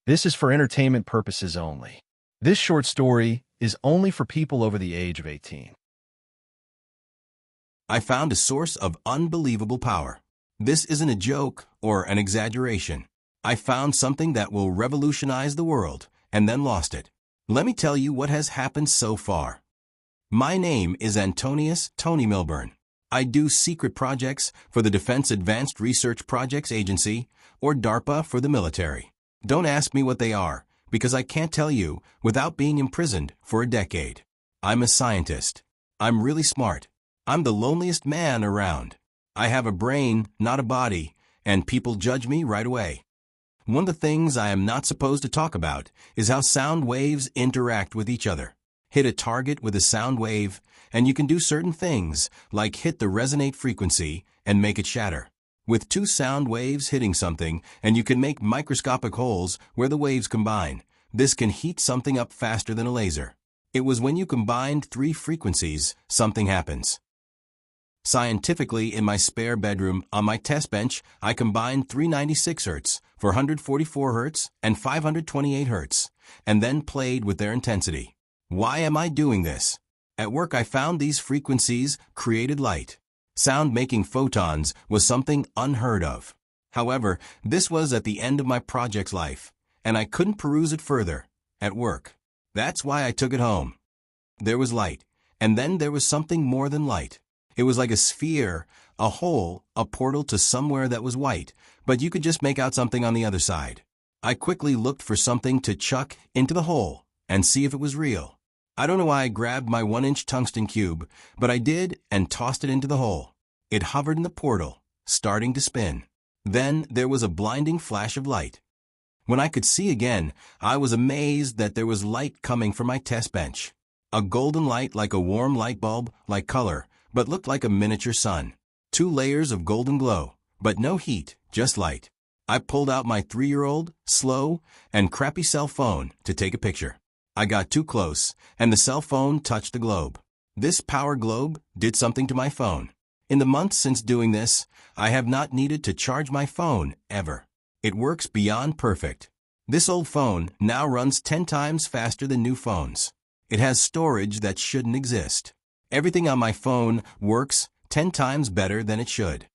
This is for entertainment purposes only. This short story is only for people over the age of 18. I found a source of unbelievable power. This isn't a joke or an exaggeration. I found something that will revolutionize the world and then lost it. Let me tell you what has happened so far. My name is Antonius Tony Milburn. I do secret projects for the Defense Advanced Research Projects Agency, or DARPA for the military. Don't ask me what they are, because I can't tell you without being imprisoned for a decade. I'm a scientist. I'm really smart. I'm the loneliest man around. I have a brain, not a body, and people judge me right away. One of the things I am not supposed to talk about is how sound waves interact with each other. Hit a target with a sound wave, and you can do certain things, like hit the resonate frequency and make it shatter. With two sound waves hitting something, and you can make microscopic holes where the waves combine. This can heat something up faster than a laser. It was when you combined three frequencies, something happens. Scientifically, in my spare bedroom, on my test bench, I combined 396 Hz, 444 Hz, and 528 Hz, and then played with their intensity. Why am I doing this? At work, I found these frequencies created light. Sound-making photons was something unheard of. However, this was at the end of my project's life, and I couldn't peruse it further at work. That's why I took it home. There was light, and then there was something more than light. It was like a sphere, a hole, a portal to somewhere that was white, but you could just make out something on the other side. I quickly looked for something to chuck into the hole and see if it was real. I don't know why I grabbed my 1-inch tungsten cube, but I did and tossed it into the hole. It hovered in the portal, starting to spin. Then there was a blinding flash of light. When I could see again, I was amazed that there was light coming from my test bench. A golden light like a warm light bulb-like color, but looked like a miniature sun. 2 layers of golden glow, but no heat, just light. I pulled out my 3-year-old, slow, and crappy cell phone to take a picture. I got too close, and the cell phone touched the globe. This power globe did something to my phone. In the months since doing this, I have not needed to charge my phone, ever. It works beyond perfect. This old phone now runs 10 times faster than new phones. It has storage that shouldn't exist. Everything on my phone works 10 times better than it should.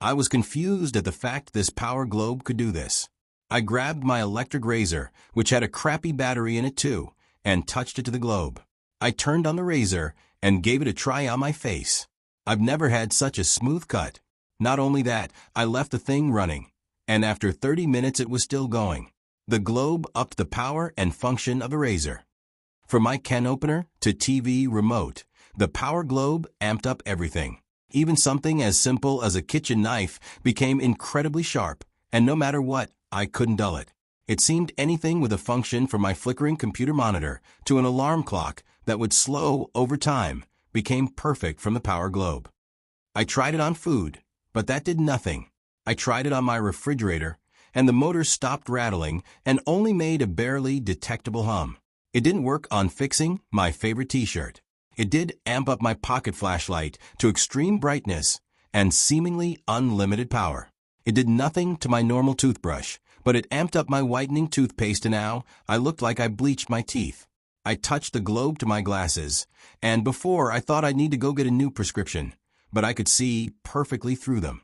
I was confused at the fact this power globe could do this. I grabbed my electric razor, which had a crappy battery in it too, and touched it to the globe. I turned on the razor and gave it a try on my face. I've never had such a smooth cut. Not only that, I left the thing running, and after 30 minutes it was still going. The globe upped the power and function of a razor. From my can opener to TV remote, the power globe amped up everything. Even something as simple as a kitchen knife became incredibly sharp, and no matter what, I couldn't dull it. It seemed anything with a function from my flickering computer monitor to an alarm clock that would slow over time became perfect from the power globe. I tried it on food, but that did nothing. I tried it on my refrigerator, and the motor stopped rattling and only made a barely detectable hum. It didn't work on fixing my favorite t-shirt. It did amp up my pocket flashlight to extreme brightness and seemingly unlimited power. It did nothing to my normal toothbrush, but it amped up my whitening toothpaste and now I looked like I bleached my teeth. I touched the globe to my glasses, and before I thought I'd need to go get a new prescription, but I could see perfectly through them.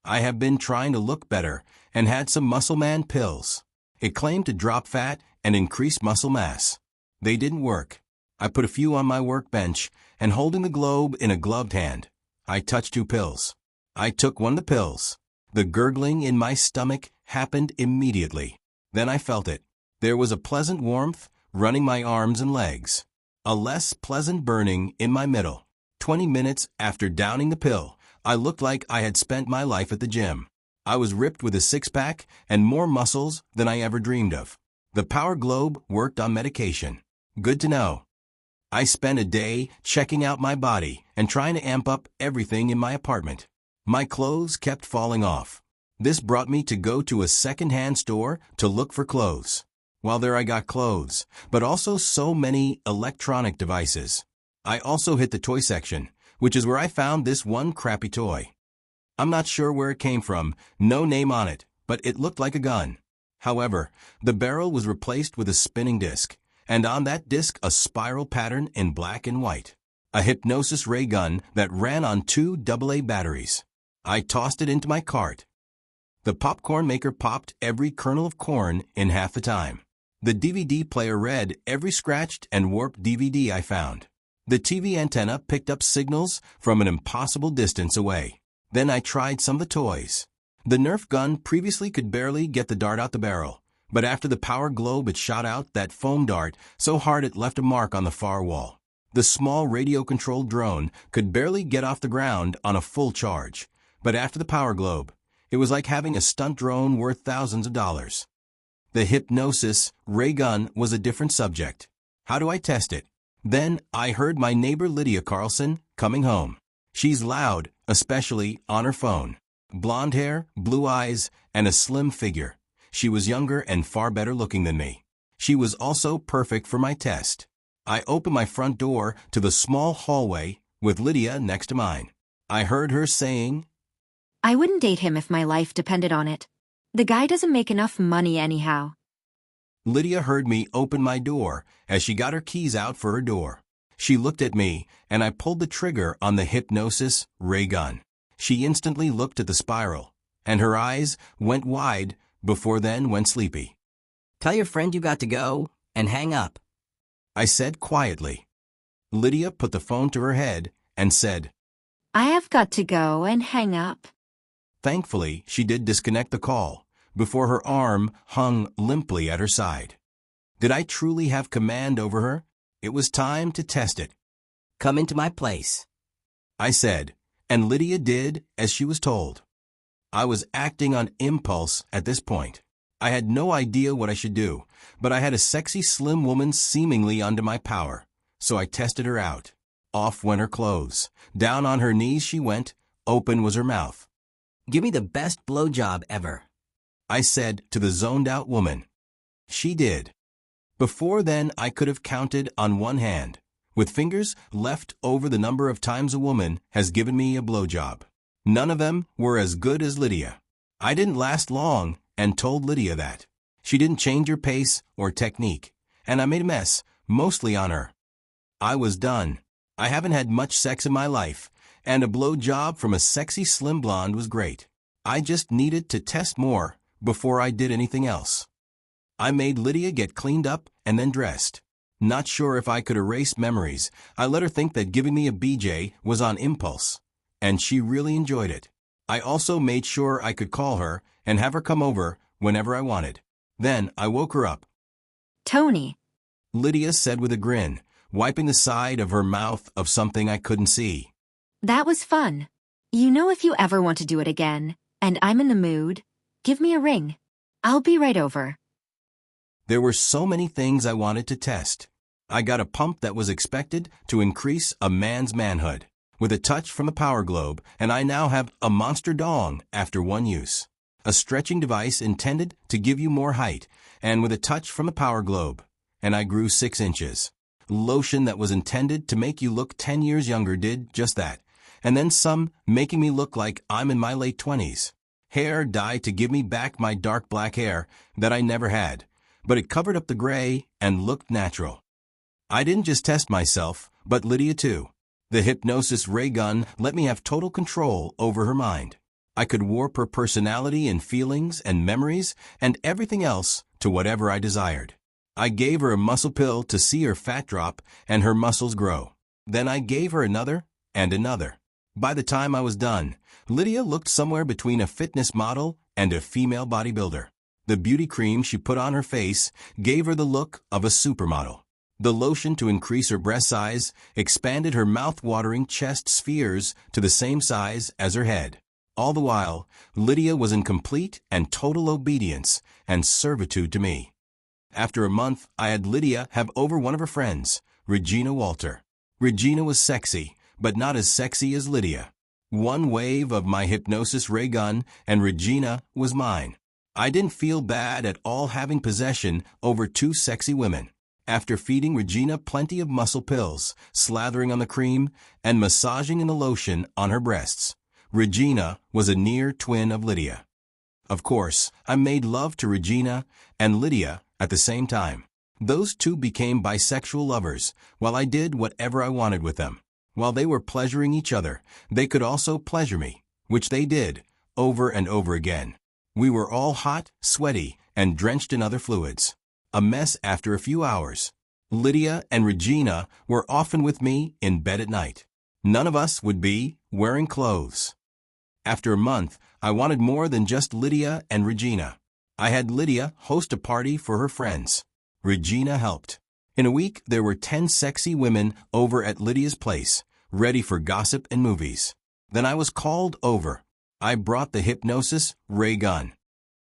I have been trying to look better and had some Muscle Man pills. It claimed to drop fat and increase muscle mass. They didn't work. I put a few on my workbench, and holding the globe in a gloved hand, I touched 2 pills. I took one of the pills. The gurgling in my stomach happened immediately. Then I felt it. There was a pleasant warmth running my arms and legs. A less pleasant burning in my middle. 20 minutes after downing the pill, I looked like I had spent my life at the gym. I was ripped with a six-pack and more muscles than I ever dreamed of. The power globe worked on medication. Good to know. I spent a day checking out my body and trying to amp up everything in my apartment. My clothes kept falling off. This brought me to go to a second-hand store to look for clothes. While there I got clothes, but also so many electronic devices. I also hit the toy section, which is where I found this one crappy toy. I'm not sure where it came from, no name on it, but it looked like a gun. However, the barrel was replaced with a spinning disc, and on that disc a spiral pattern in black and white. A hypnosis ray gun that ran on 2 AA batteries. I tossed it into my cart. The popcorn maker popped every kernel of corn in half the time. The DVD player read every scratched and warped DVD I found. The TV antenna picked up signals from an impossible distance away. Then I tried some of the toys. The Nerf gun previously could barely get the dart out the barrel, but after the power globe it shot out that foam dart so hard it left a mark on the far wall. The small radio-controlled drone could barely get off the ground on a full charge, but after the power globe, it was like having a stunt drone worth thousands of dollars. The hypnosis ray gun was a different subject. How do I test it? Then I heard my neighbor Lydia Carlson coming home. She's loud, especially on her phone. Blonde hair, blue eyes, and a slim figure. She was younger and far better looking than me. She was also perfect for my test. I opened my front door to the small hallway with Lydia next to mine. I heard her saying, "I wouldn't date him if my life depended on it. The guy doesn't make enough money anyhow." Lydia heard me open my door as she got her keys out for her door. She looked at me, and I pulled the trigger on the hypnosis ray gun. She instantly looked at the spiral, and her eyes went wide before then went sleepy. "Tell your friend you got to go, and hang up," I said quietly. Lydia put the phone to her head and said, "I have got to go and hang up." Thankfully, she did disconnect the call before her arm hung limply at her side. Did I truly have command over her? It was time to test it. "Come into my place," I said, and Lydia did as she was told. I was acting on impulse at this point. I had no idea what I should do, but I had a sexy slim woman seemingly under my power, so I tested her out. Off went her clothes. Down on her knees she went. Open was her mouth. "Give me the best blowjob ever," I said to the zoned-out woman. She did. Before then, I could have counted on one hand, with fingers left over the number of times a woman has given me a blowjob. None of them were as good as Lydia. I didn't last long and told Lydia that. She didn't change her pace or technique, and I made a mess, mostly on her. I was done. I haven't had much sex in my life, and a blowjob from a sexy slim blonde was great. I just needed to test more before I did anything else. I made Lydia get cleaned up and then dressed. Not sure if I could erase memories, I let her think that giving me a BJ was on impulse, and she really enjoyed it. I also made sure I could call her and have her come over whenever I wanted. Then I woke her up. "Tony," Lydia said with a grin, wiping the side of her mouth of something I couldn't see. "that was fun. You know, if you ever want to do it again, and I'm in the mood, give me a ring. I'll be right over." There were so many things I wanted to test. I got a pump that was expected to increase a man's manhood, with a touch from a power globe, and I now have a monster dong after one use. A stretching device intended to give you more height, and with a touch from a power globe, and I grew 6 inches. Lotion that was intended to make you look 10 years younger did just that, and then some, making me look like I'm in my late 20s. Hair dye to give me back my dark black hair that I never had, but it covered up the gray and looked natural. I didn't just test myself, but Lydia too. The hypnosis ray gun let me have total control over her mind. I could warp her personality and feelings and memories and everything else to whatever I desired. I gave her a muscle pill to see her fat drop and her muscles grow. Then I gave her another and another. By the time I was done, Lydia looked somewhere between a fitness model and a female bodybuilder. The beauty cream she put on her face gave her the look of a supermodel. The lotion to increase her breast size expanded her mouth-watering chest spheres to the same size as her head. All the while, Lydia was in complete and total obedience and servitude to me. After a month, I had Lydia have over one of her friends, Regina Walter. Regina was sexy, but not as sexy as Lydia. One wave of my hypnosis ray gun, and Regina was mine. I didn't feel bad at all having possession over 2 sexy women. After feeding Regina plenty of muscle pills, slathering on the cream, and massaging in the lotion on her breasts, Regina was a near twin of Lydia. Of course, I made love to Regina and Lydia at the same time. Those two became bisexual lovers, while I did whatever I wanted with them. While they were pleasuring each other, they could also pleasure me, which they did, over and over again. We were all hot, sweaty, and drenched in other fluids. A mess after a few hours. Lydia and Regina were often with me in bed at night. None of us would be wearing clothes. After a month, I wanted more than just Lydia and Regina. I had Lydia host a party for her friends. Regina helped. In a week, there were 10 sexy women over at Lydia's place, ready for gossip and movies. Then I was called over. I brought the hypnosis ray gun.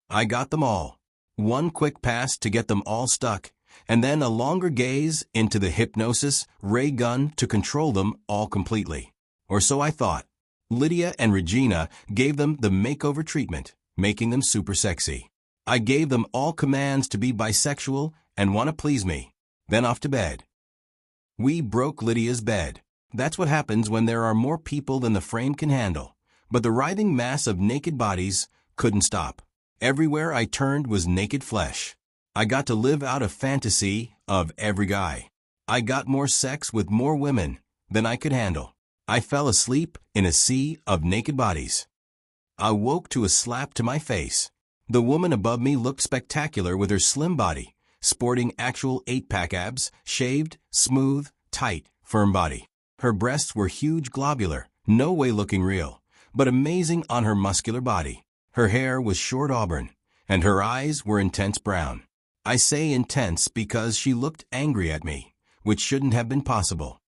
I got them all. One quick pass to get them all stuck, and then a longer gaze into the hypnosis ray gun to control them all completely. Or so I thought. Lydia and Regina gave them the makeover treatment, making them super sexy. I gave them all commands to be bisexual and want to please me. Then off to bed. We broke Lydia's bed. That's what happens when there are more people than the frame can handle. But the writhing mass of naked bodies couldn't stop. Everywhere I turned was naked flesh. I got to live out a fantasy of every guy. I got more sex with more women than I could handle. I fell asleep in a sea of naked bodies. I woke to a slap to my face. The woman above me looked spectacular with her slim body, sporting actual 8-pack abs, shaved, smooth, tight, firm body. Her breasts were huge, globular, no way looking real, but amazing on her muscular body. Her hair was short auburn, and her eyes were intense brown. I say intense because she looked angry at me, which shouldn't have been possible.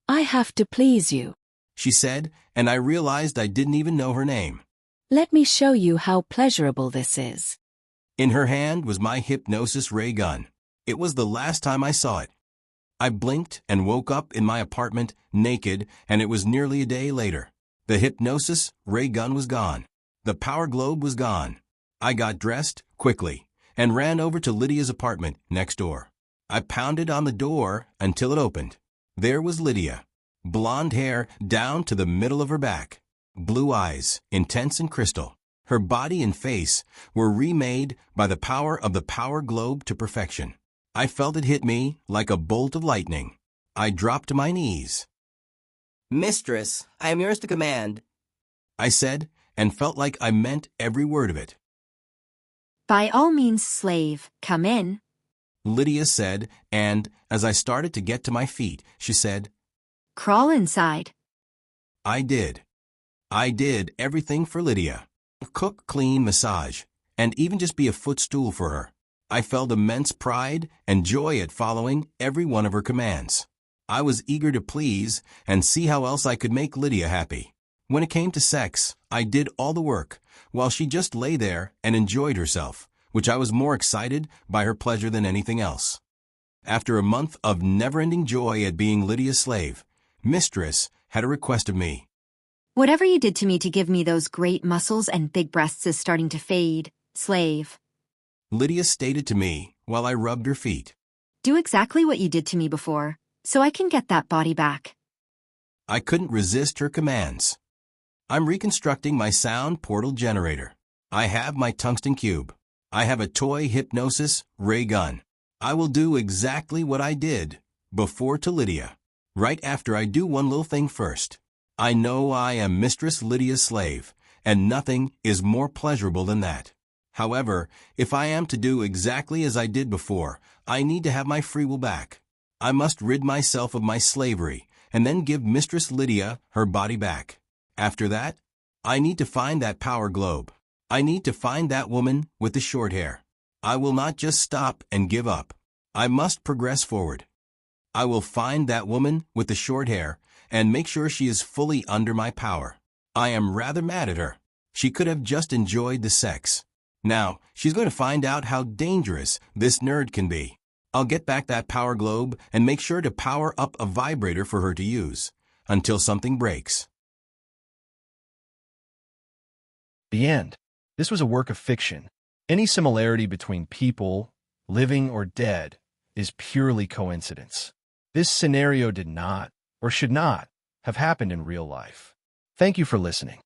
I have to please you. She said, and I realized I didn't even know her name. Let me show you how pleasurable this is. In her hand was my hypnosis ray gun. It was the last time I saw it. I blinked and woke up in my apartment, naked, and it was nearly a day later. The hypnosis ray gun was gone. The power globe was gone. I got dressed, quickly, and ran over to Lydia's apartment next door. I pounded on the door until it opened. There was Lydia. Blonde hair down to the middle of her back. Blue eyes, intense and crystal. Her body and face were remade by the power of the power globe to perfection. I felt it hit me like a bolt of lightning. I dropped to my knees. Mistress, I am yours to command, I said, and felt like I meant every word of it. By all means, slave, come in. Lydia said, and, as I started to get to my feet, she said, Crawl inside. I did. I did everything for Lydia. Cook, clean, massage, and even just be a footstool for her. I felt immense pride and joy at following every one of her commands. I was eager to please and see how else I could make Lydia happy. When it came to sex, I did all the work, while she just lay there and enjoyed herself, which I was more excited by her pleasure than anything else. After a month of never-ending joy at being Lydia's slave, Mistress had a request of me. Whatever you did to me to give me those great muscles and big breasts is starting to fade, slave. Lydia stated to me while I rubbed her feet. Do exactly what you did to me before, so I can get that body back. I couldn't resist her commands. I'm reconstructing my sound portal generator. I have my tungsten cube. I have a toy hypnosis ray gun. I will do exactly what I did before to Lydia. Right after I do one little thing first. I know I am Mistress Lydia's slave, and nothing is more pleasurable than that. However, if I am to do exactly as I did before, I need to have my free will back. I must rid myself of my slavery, and then give Mistress Lydia her body back. After that, I need to find that power globe. I need to find that woman with the short hair. I will not just stop and give up. I must progress forward. I will find that woman with the short hair and make sure she is fully under my power. I am rather mad at her. She could have just enjoyed the sex. Now, she's going to find out how dangerous this nerd can be. I'll get back that power globe and make sure to power up a vibrator for her to use, until something breaks. The end. This was a work of fiction. Any similarity between people, living or dead, is purely coincidence. This scenario did not, or should not, have happened in real life. Thank you for listening.